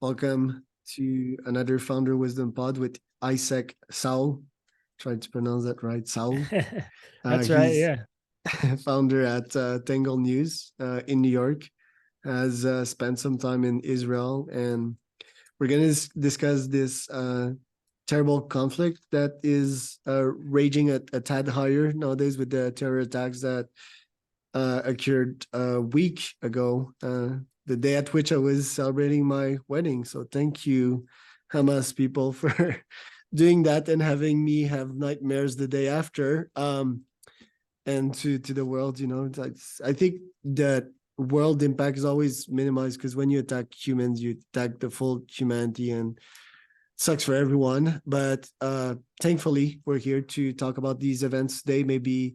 Welcome to another Founder Wisdom Pod with Isaac Saul. Tried to pronounce that right, Saul. That's right. He's Yeah. founder at Tangle News in New York. Has spent some time in Israel, and we're going to discuss this terrible conflict that is raging at a tad higher nowadays with the terror attacks that occurred a week ago, the day at which I was celebrating my wedding. So thank you, Hamas people, for doing that and having me have nightmares the day after. And to the world, I think that world impact is always minimized because when you attack humans, you attack the full humanity, and it sucks for everyone. But thankfully, we're here to talk about these events today. Maybe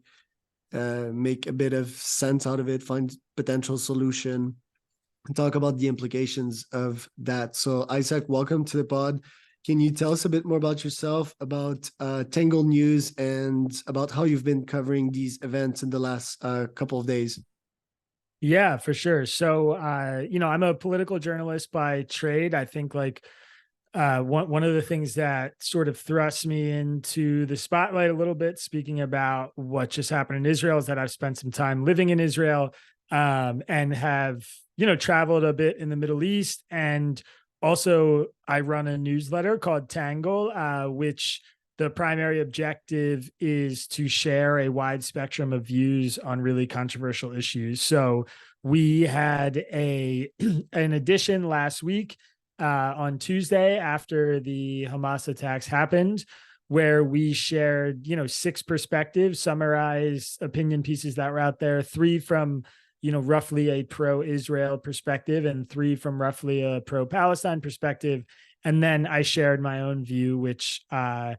make a bit of sense out of it, find potential solution, and talk about the implications of that. So Isaac, welcome to the pod. Can you tell us a bit more about yourself, about Tangle News, and about how you've been covering these events in the last couple of days? Yeah, for sure. So, I'm a political journalist by trade. I think one of the things that sort of thrusts me into the spotlight a little bit, speaking about what just happened in Israel, is that I've spent some time living in Israel, and have, traveled a bit in the Middle East. And also I run a newsletter called Tangle, which the primary objective is to share a wide spectrum of views on really controversial issues. So we had an edition last week, on Tuesday after the Hamas attacks happened, where we shared, 6 perspectives, summarized opinion pieces that were out there, 3 from, roughly a pro-Israel perspective and 3 from roughly a pro-Palestine perspective. And then I shared my own view, which, I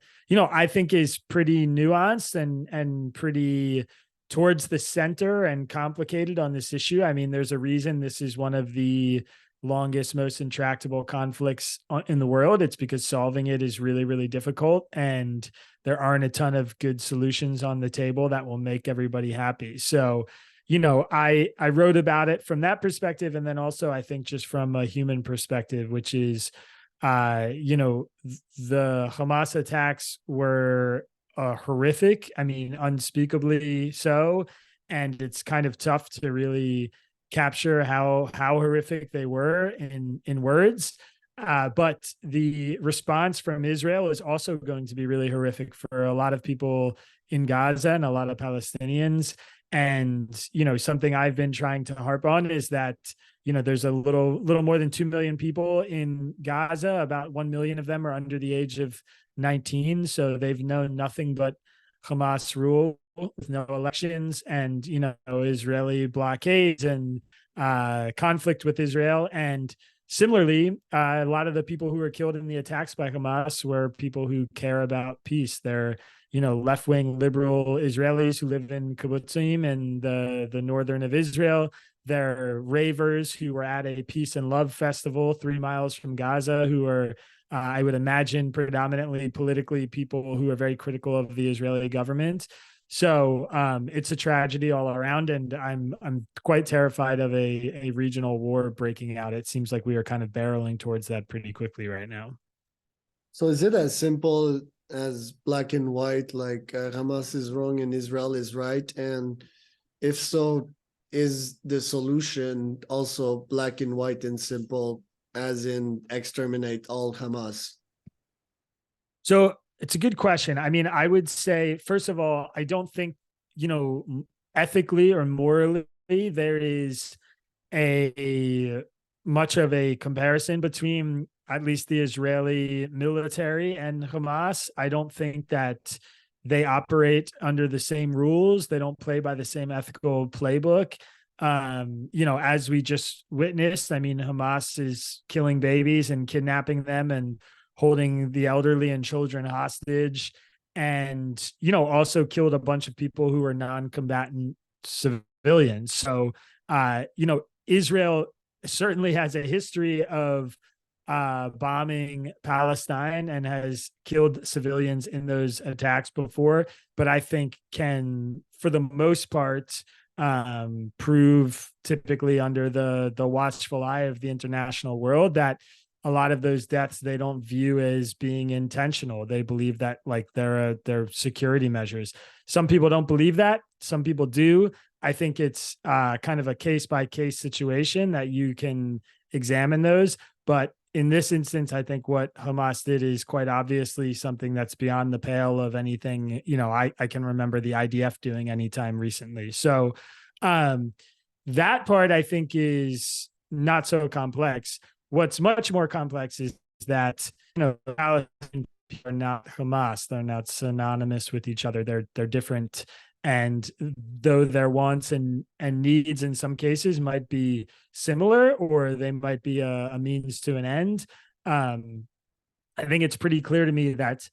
think is pretty nuanced and pretty towards the center and complicated on this issue. I mean, there's a reason this is one of the longest, most intractable conflicts in the world. It's because solving it is really, really difficult, and there aren't a ton of good solutions on the table that will make everybody happy. So, I wrote about it from that perspective, and then also I think just from a human perspective, which is, the Hamas attacks were horrific. I mean, unspeakably so, and it's kind of tough to really capture how horrific they were in words. But the response from Israel is also going to be really horrific for a lot of people in Gaza and a lot of Palestinians. And, something I've been trying to harp on is that, there's a little more than 2 million people in Gaza. About 1 million of them are under the age of 19. So they've known nothing but Hamas rule with no elections and, Israeli blockades and conflict with Israel. And similarly, a lot of the people who were killed in the attacks by Hamas were people who care about peace. They're, left-wing liberal Israelis who live in kibbutzim and the northern of Israel. They're ravers who were at a peace and love festival 3 miles from Gaza, who are, I would imagine, predominantly politically people who are very critical of the Israeli government. So it's a tragedy all around, and I'm quite terrified of a regional war breaking out. It seems like we are kind of barreling towards that pretty quickly right now. So is it as simple as black and white, like Hamas is wrong and Israel is right? And if so, is the solution also black and white and simple, as in exterminate all Hamas? So it's a good question. I mean, I would say, first of all, I don't think, ethically or morally there is a much of a comparison between at least the Israeli military and Hamas. I don't think that they operate under the same rules. They don't play by the same ethical playbook. As we just witnessed, I mean, Hamas is killing babies and kidnapping them and holding the elderly and children hostage, and, also killed a bunch of people who are non-combatant civilians. So, Israel certainly has a history of bombing Palestine and has killed civilians in those attacks before, but I think can, for the most part, prove, typically under the watchful eye of the international world, that a lot of those deaths they don't view as being intentional. They believe that like they're security measures. Some people don't believe that. Some people do. I think it's kind of a case by case situation that you can examine those. But in this instance, I think what Hamas did is quite obviously something that's beyond the pale of anything, I can remember the IDF doing anytime recently. So that part I think is not so complex. What's much more complex is that, Palestinian people are not Hamas. They're not synonymous with each other. They're different. And though their wants and needs in some cases might be similar, or they might be a means to an end, I think it's pretty clear to me that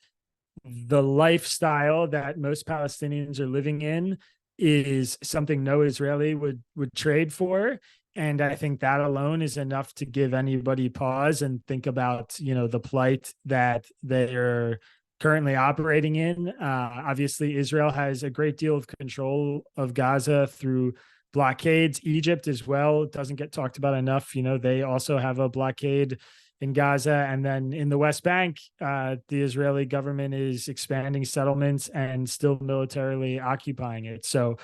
the lifestyle that most Palestinians are living in is something no Israeli would trade for. And I think that alone is enough to give anybody pause and think about, the plight that they're currently operating in. Obviously, Israel has a great deal of control of Gaza through blockades. Egypt as well doesn't get talked about enough. They also have a blockade in Gaza. And then in the West Bank, the Israeli government is expanding settlements and still militarily occupying it. So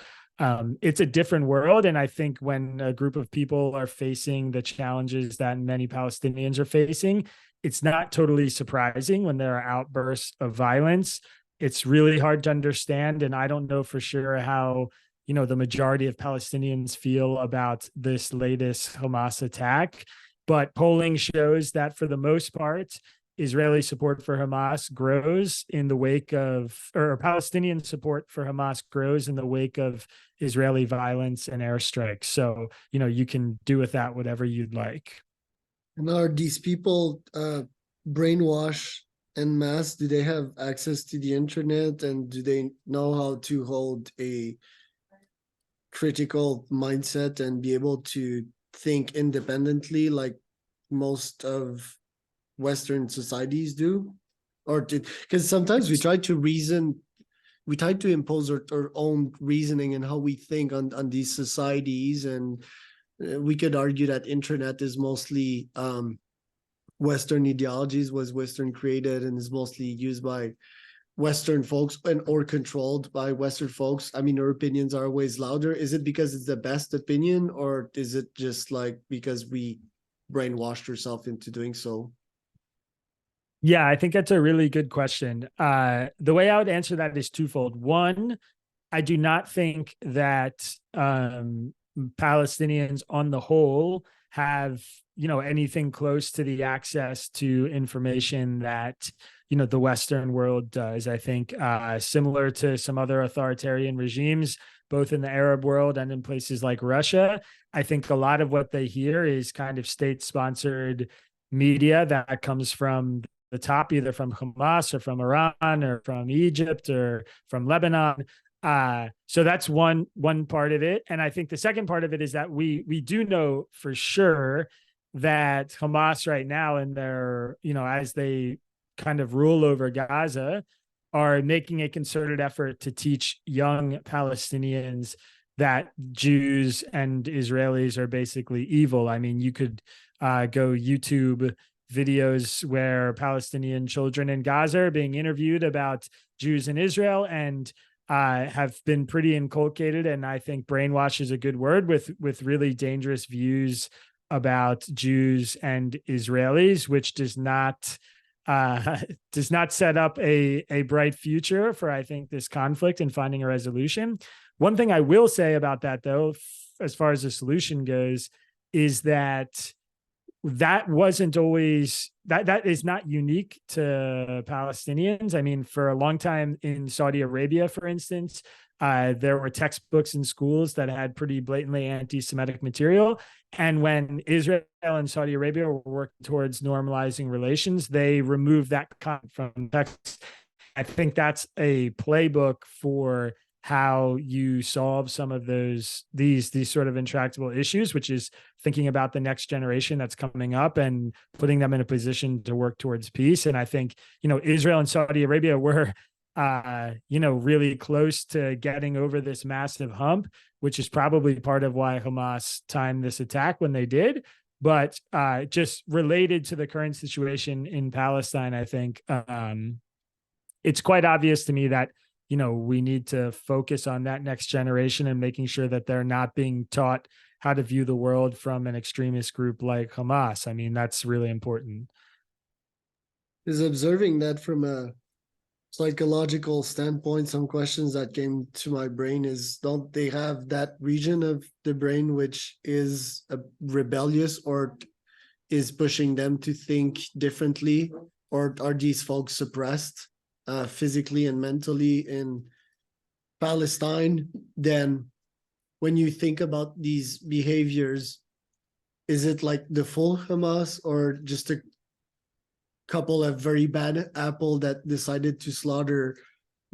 it's a different world. And I think when a group of people are facing the challenges that many Palestinians are facing, it's not totally surprising when there are outbursts of violence. It's really hard to understand. And I don't know for sure how, the majority of Palestinians feel about this latest Hamas attack. But polling shows that for the most part, Israeli support for Hamas grows in the wake of, or Palestinian support for Hamas grows in the wake of Israeli violence and airstrikes. So, you can do with that whatever you'd like. And are these people brainwashed en masse? Do they have access to the internet, and do they know how to hold a critical mindset and be able to think independently like most of Western societies do? Or because sometimes we try to impose our own reasoning and how we think on these societies, and we could argue that internet is mostly Western ideologies, was Western created and is mostly used by Western folks or controlled by Western folks. I mean, our opinions are always louder. Is it because it's the best opinion, or is it just like because we brainwashed ourselves into doing so? Yeah, I think that's a really good question. The way I would answer that is twofold. One, I do not think that Palestinians on the whole have, anything close to the access to information that, the Western world does. I think similar to some other authoritarian regimes, both in the Arab world and in places like Russia, I think a lot of what they hear is kind of state-sponsored media that comes from the top, either from Hamas or from Iran or from Egypt or from Lebanon. So that's one part of it. And I think the second part of it is that we do know for sure that Hamas right now, and their, as they kind of rule over Gaza, are making a concerted effort to teach young Palestinians that Jews and Israelis are basically evil. I mean, you could go YouTube videos where Palestinian children in Gaza are being interviewed about Jews in Israel, and have been pretty inculcated, and I think brainwash is a good word, with really dangerous views about Jews and Israelis, which does not set up a bright future for, I think, this conflict and finding a resolution. One thing I will say about that, though, as far as the solution goes, is that wasn't always that is not unique to Palestinians. I mean, for a long time in Saudi Arabia, for instance, there were textbooks in schools that had pretty blatantly anti-Semitic material. And when Israel and Saudi Arabia were working towards normalizing relations, they removed that content from text. I think that's a playbook for how you solve some of these sort of intractable issues, which is thinking about the next generation that's coming up and putting them in a position to work towards peace. And I think, Israel and Saudi Arabia were, really close to getting over this massive hump, which is probably part of why Hamas timed this attack when they did. But just related to the current situation in Palestine, I think it's quite obvious to me that, we need to focus on that next generation and making sure that they're not being taught how to view the world from an extremist group like Hamas. I mean, that's really important. Is observing that from a psychological standpoint, some questions that came to my brain is, don't they have that region of the brain which is rebellious or is pushing them to think differently, or are these folks suppressed physically and mentally in Palestine? Then when you think about these behaviors, is it like the full Hamas or just a couple of very bad apple that decided to slaughter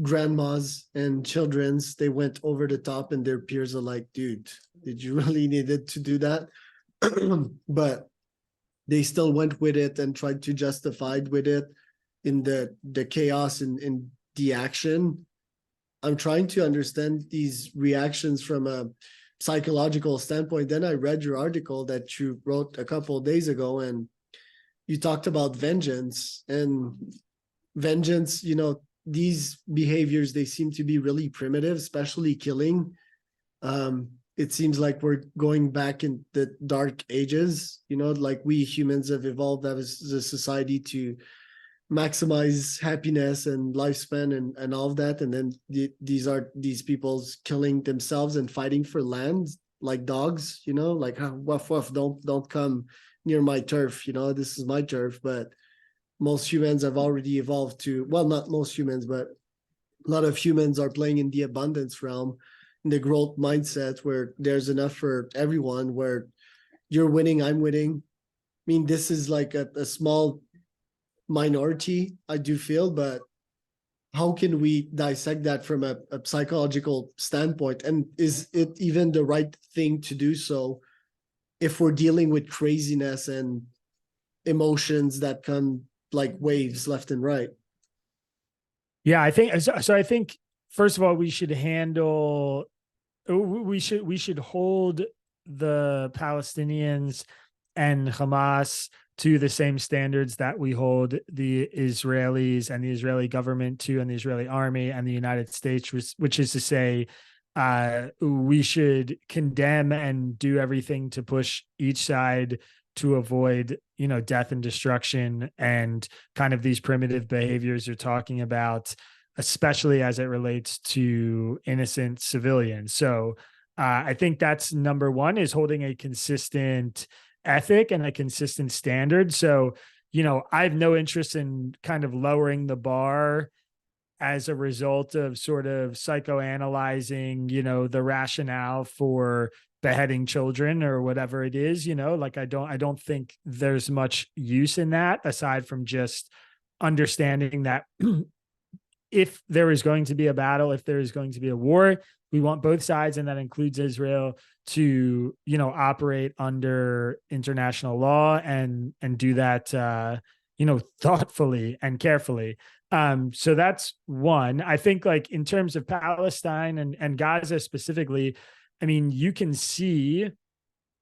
grandmas and children's? They went over the top and their peers are like, dude, did you really needed to do that? But they still went with it and tried to justify with it in the chaos and in the action. I'm trying to understand these reactions from a psychological standpoint. Then I read your article that you wrote a couple of days ago, and you talked about vengeance. And vengeance, these behaviors, they seem to be really primitive, especially killing. It seems like we're going back in the dark ages, like we humans have evolved as a society to maximize happiness and lifespan and all of that. And then these people's killing themselves and fighting for land like dogs, like, woof woof, don't come near my turf, this is my turf. But most humans have already evolved to, well, not most humans, but a lot of humans are playing in the abundance realm, in the growth mindset where there's enough for everyone, where you're winning, I'm winning. I mean, this is like a small minority, I do feel, but how can we dissect that from a psychological standpoint? And is it even the right thing to do so if we're dealing with craziness and emotions that come like waves left and right? Yeah, I think so. I think first of all, we should hold the Palestinians and Hamas to the same standards that we hold the Israelis and the Israeli government to, and the Israeli army and the United States, which is to say, we should condemn and do everything to push each side to avoid, death and destruction and kind of these primitive behaviors you're talking about, especially as it relates to innocent civilians. So I think that's number one, is holding a consistent ethic and a consistent standard. So, I have no interest in kind of lowering the bar as a result of sort of psychoanalyzing, the rationale for beheading children or whatever it is, like I don't think there's much use in that, aside from just understanding that if there is going to be a battle, if there is going to be a war, we want both sides, and that includes Israel, to, operate under international law and do that, thoughtfully and carefully. So that's one. I think, like, in terms of Palestine and Gaza specifically, I mean, you can see,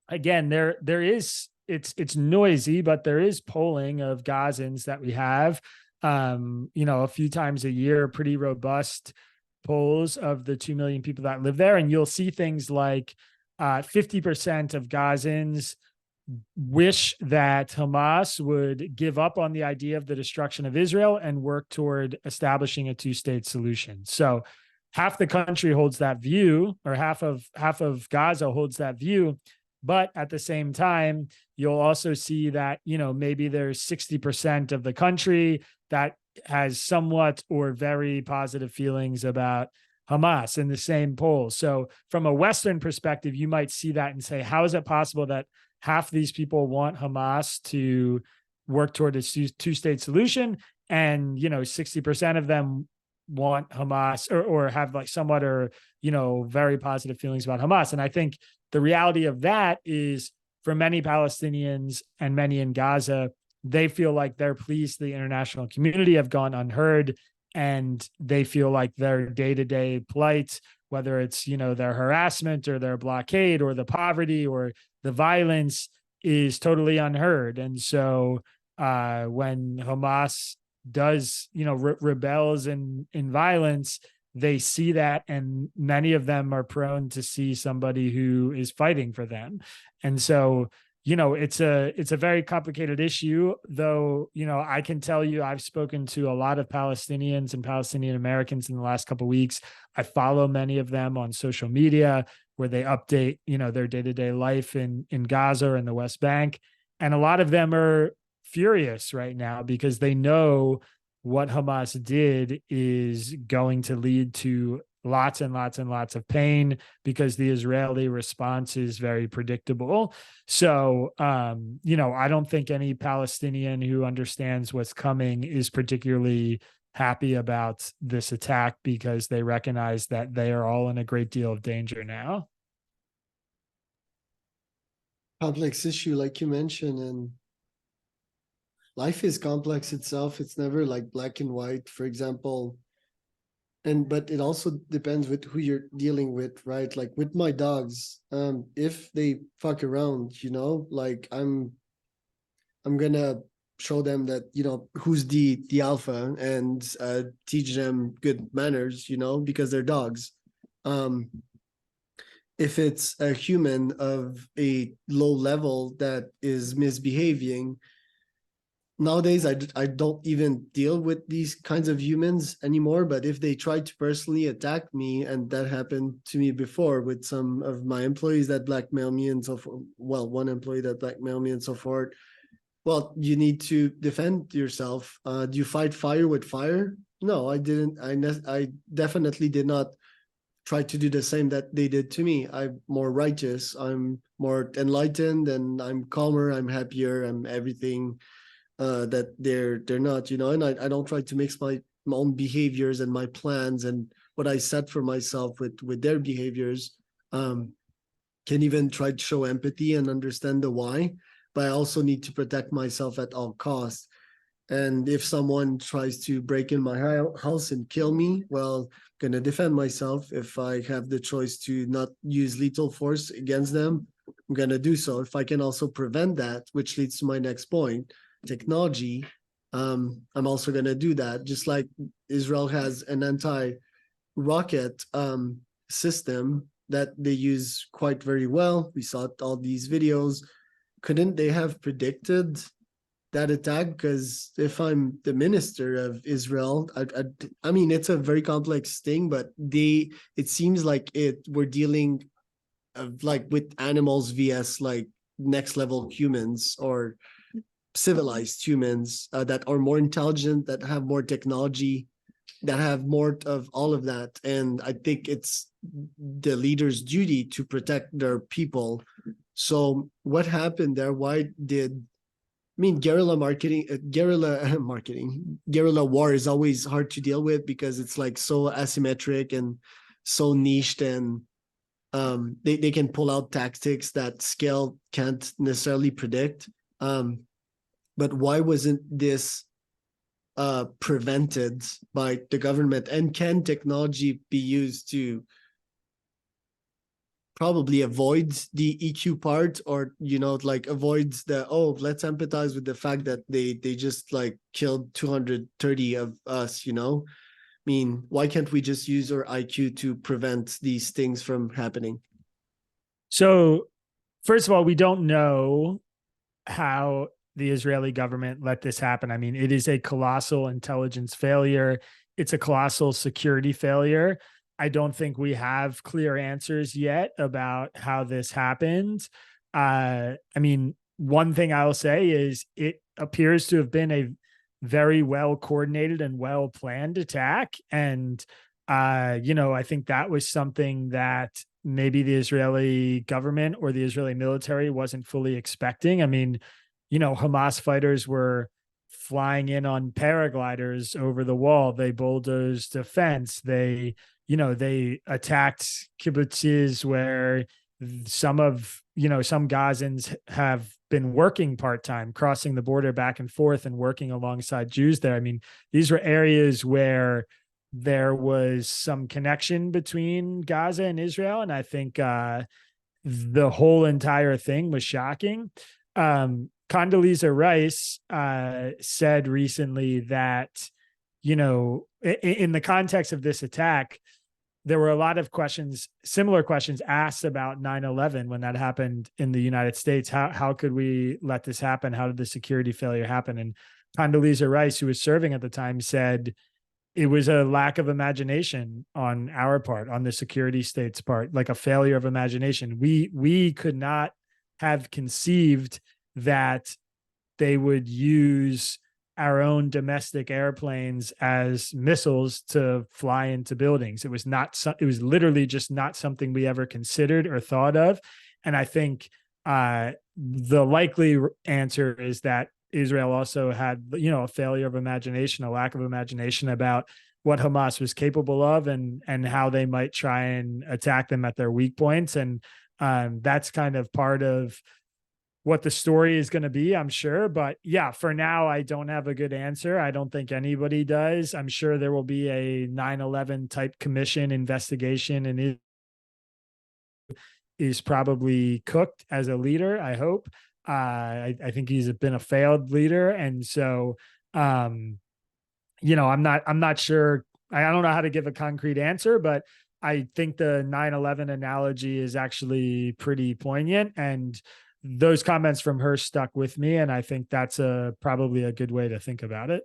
again, there is, it's noisy, but there is polling of Gazans that we have, a few times a year, pretty robust polls of the 2 million people that live there. And you'll see things like 50% of Gazans wish that Hamas would give up on the idea of the destruction of Israel and work toward establishing a two-state solution. So half the country holds that view, or half of Gaza holds that view. But at the same time, you'll also see that, maybe there's 60% of the country that has somewhat or very positive feelings about Hamas in the same poll. So from a Western perspective, you might see that and say, how is it possible that half these people want Hamas to work toward a two-state solution, and 60% of them want Hamas or have like somewhat or very positive feelings about Hamas? And I think the reality of that is, for many Palestinians and many in Gaza, they feel like their pleas to the international community have gone unheard, and they feel like their day-to-day plight, whether it's their harassment or their blockade or the poverty or the violence, is totally unheard. And so when Hamas does, rebels in violence, they see that, and many of them are prone to see somebody who is fighting for them. And so, it's a very complicated issue, though. I can tell you, I've spoken to a lot of Palestinians and Palestinian Americans in the last couple of weeks. I follow many of them on social media where they update, their day-to-day life in Gaza or in the West Bank. And a lot of them are furious right now because they know what Hamas did is going to lead to lots and lots and lots of pain, because the Israeli response is very predictable. So, I don't think any Palestinian who understands what's coming is particularly happy about this attack, because they recognize that they are all in a great deal of danger now. Complex issue, like you mentioned, and life is complex itself. It's never like black and white, for example. And but it also depends with who you're dealing with, right? Like with my dogs, if they fuck around, like I'm gonna show them that, who's the alpha, and teach them good manners, because they're dogs. Um, if it's a human of a low level that is misbehaving, nowadays I don't even deal with these kinds of humans anymore. But if they try to personally attack me, and that happened to me before with some of my employees that blackmail me and so forth, well, one employee that blackmailed me and so forth, well, you need to defend yourself. Do you fight fire with fire? No, I didn't. I definitely did not try to do the same that they did to me. I'm more righteous, I'm more enlightened, and I'm calmer, I'm happier, I'm everything that they're not, and I don't try to mix my own behaviors and my plans and what I set for myself with their behaviors. Can even try to show empathy and understand the why, but I also need to protect myself at all costs. And if someone tries to break in my house and kill me, well, I'm gonna defend myself. If I have the choice to not use lethal force against them, I'm gonna do so. If I can also prevent that, which leads to my next point, technology, I'm also gonna do that. Just like Israel has an anti-rocket system that they use quite very well. We saw all these videos. Couldn't they have predicted that attack? Because if I'm the minister of Israel, I mean, it's a very complex thing, but it seems like we're dealing like with animals vs like next level humans, or civilized humans that are more intelligent, that have more technology, that have more of all of that. And I think it's the leader's duty to protect their people. So what happened there? Why did I mean, guerrilla war is always hard to deal with because it's like so asymmetric and so niched, and they can pull out tactics that scale can't necessarily predict. But why wasn't this prevented by the government? And can technology be used to probably avoids the EQ part, or like avoids the, oh, let's empathize with the fact that they just like killed 230 of us, I mean, why can't we just use our IQ to prevent these things from happening? So, first of all, we don't know how the Israeli government let this happen. I mean, it is a colossal intelligence failure. It's a colossal security failure. I don't think we have clear answers yet about how this happened. I mean, one thing I'll say is it appears to have been a very well coordinated and well planned attack. And, I think that was something that maybe the Israeli government or the Israeli military wasn't fully expecting. I mean, Hamas fighters were flying in on paragliders over the wall. They bulldozed a fence. They attacked kibbutzes where some Gazans have been working part-time, crossing the border back and forth and working alongside Jews there. I mean, these were areas where there was some connection between Gaza and Israel. And I think the whole entire thing was shocking. Condoleezza Rice said recently that, in the context of this attack, there were a lot of questions, similar questions asked about 9/11 when that happened in the United States. How could we let this happen? How did the security failure happen? And Condoleezza Rice, who was serving at the time, said it was a lack of imagination on our part, on the security state's part, like a failure of imagination. We could not have conceived that they would use our own domestic airplanes as missiles to fly into buildings. It was literally just not something we ever considered or thought of. And I think the likely answer is that Israel also had, a failure of imagination, a lack of imagination about what Hamas was capable of, and how they might try and attack them at their weak points. And that's kind of part of what the story is going to be, I'm sure. But yeah, for now, I don't have a good answer. I don't think anybody does. I'm sure there will be a 9/11 type commission investigation, and it is probably cooked as a leader, I hope. I think he's been a failed leader. And so, I'm not sure. I don't know how to give a concrete answer, but I think the 9/11 analogy is actually pretty poignant. And those comments from her stuck with me. And I think that's probably a good way to think about it.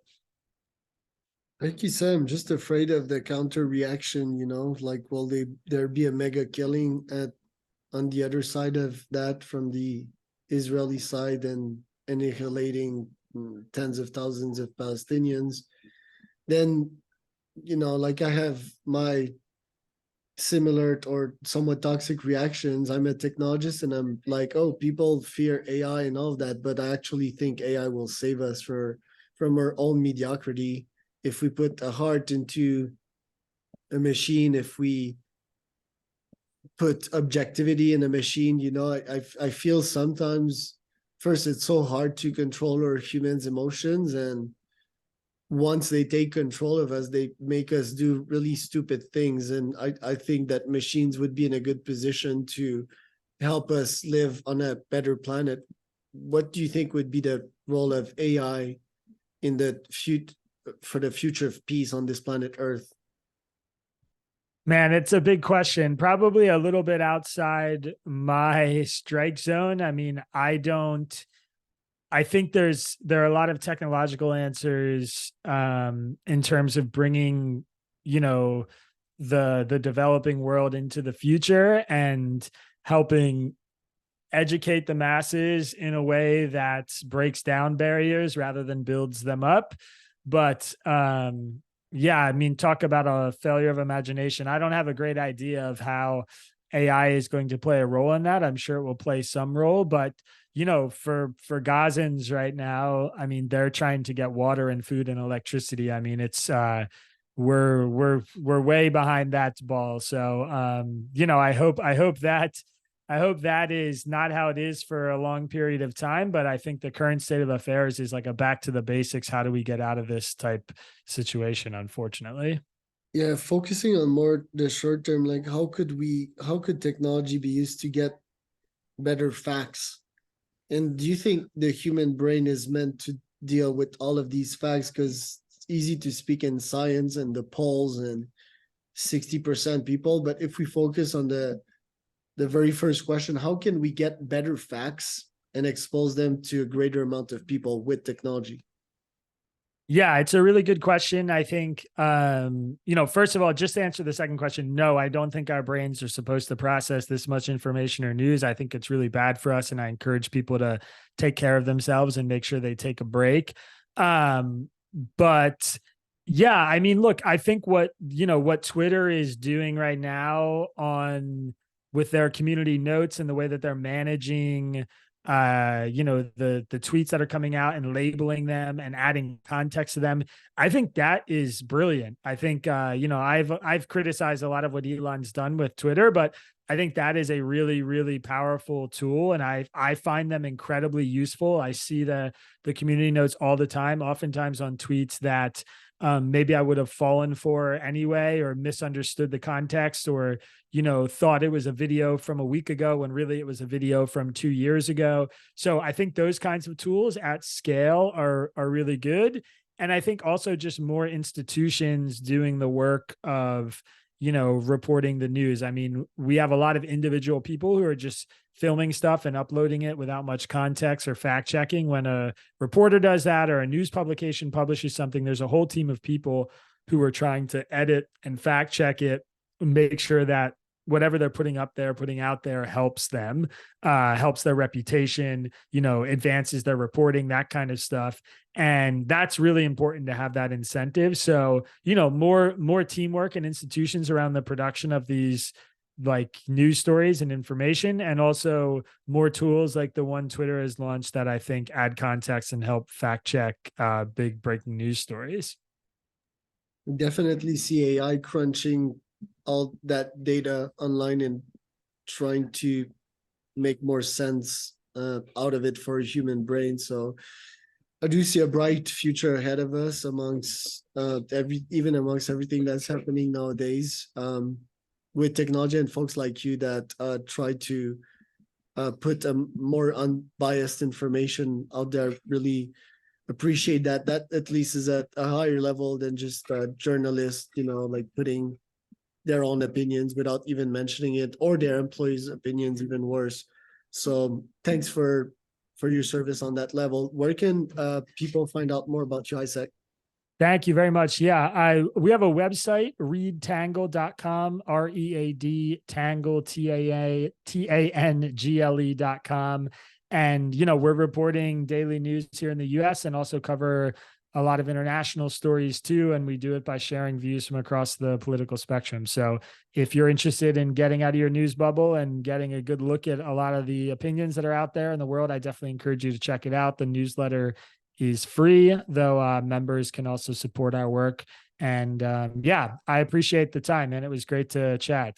Like you said, I'm just afraid of the counter reaction, like will there be a mega killing on the other side of that from the Israeli side and annihilating tens of thousands of Palestinians? Then, like I have my similar or somewhat toxic reactions. I'm a technologist and I'm like, oh, people fear AI and all of that, but I actually think AI will save us from our own mediocrity if we put a heart into a machine, if we put objectivity in a machine. I feel sometimes first it's so hard to control our humans' emotions, and once they take control of us, they make us do really stupid things. And I think that machines would be in a good position to help us live on a better planet. What do you think would be the role of AI in the future for the future of peace on this planet Earth? Man, it's a big question. Probably a little bit outside my strike zone. I mean, I think there are a lot of technological answers in terms of bringing, the developing world into the future and helping educate the masses in a way that breaks down barriers rather than builds them up. But yeah, I mean, talk about a failure of imagination. I don't have a great idea of how AI is going to play a role in that. I'm sure it will play some role, but for Gazans right now, I mean, they're trying to get water and food and electricity. I mean, it's we're way behind that ball. So I hope that is not how it is for a long period of time, but I think the current state of affairs is like a back to the basics. How do we get out of this type situation, unfortunately? Yeah, focusing on more the short term, like how could technology be used to get better facts? And do you think the human brain is meant to deal with all of these facts? Because it's easy to speak in science and the polls and 60% people, but if we focus on the very first question, how can we get better facts and expose them to a greater amount of people with technology? Yeah, it's a really good question. I think, first of all, just to answer the second question, no, I don't think our brains are supposed to process this much information or news. I think it's really bad for us. And I encourage people to take care of themselves and make sure they take a break. But yeah, I mean, look, I think what Twitter is doing right now with their community notes and the way that they're managing the tweets that are coming out and labeling them and adding context to them. I think that is brilliant. I think I've criticized a lot of what Elon's done with Twitter, but I think that is a really, really powerful tool, and I find them incredibly useful. I see the community notes all the time, oftentimes on tweets that maybe I would have fallen for anyway, or misunderstood the context, or, thought it was a video from a week ago when really it was a video from 2 years ago. So I think those kinds of tools at scale are really good. And I think also just more institutions doing the work of, reporting the news. I mean, we have a lot of individual people who are just filming stuff and uploading it without much context or fact checking. When a reporter does that, or a news publication publishes something, there's a whole team of people who are trying to edit and fact check it, make sure that whatever they're putting out there helps them, helps their reputation, advances their reporting, that kind of stuff. And that's really important to have that incentive. So, more teamwork and institutions around the production of these like news stories and information, and also more tools like the one Twitter has launched that I think add context and help fact check big breaking news stories. Definitely see AI crunching all that data online and trying to make more sense out of it for a human brain. So I do see a bright future ahead of us amongst even amongst everything that's happening nowadays, with technology and folks like you that try to put a more unbiased information out there. Really appreciate that. That at least is at a higher level than just a journalist, like putting their own opinions without even mentioning it, or their employees' opinions, even worse. So thanks for your service on that level. Where can people find out more about you, Isaac? Thank you very much. Yeah, we have a website, readtangle.com, READ Tangle, TANGLE.com. And, we're reporting daily news here in the US, and also cover a lot of international stories too. And we do it by sharing views from across the political spectrum. So if you're interested in getting out of your news bubble and getting a good look at a lot of the opinions that are out there in the world, I definitely encourage you to check it out. The newsletter is free, though members can also support our work. And I appreciate the time, and it was great to chat.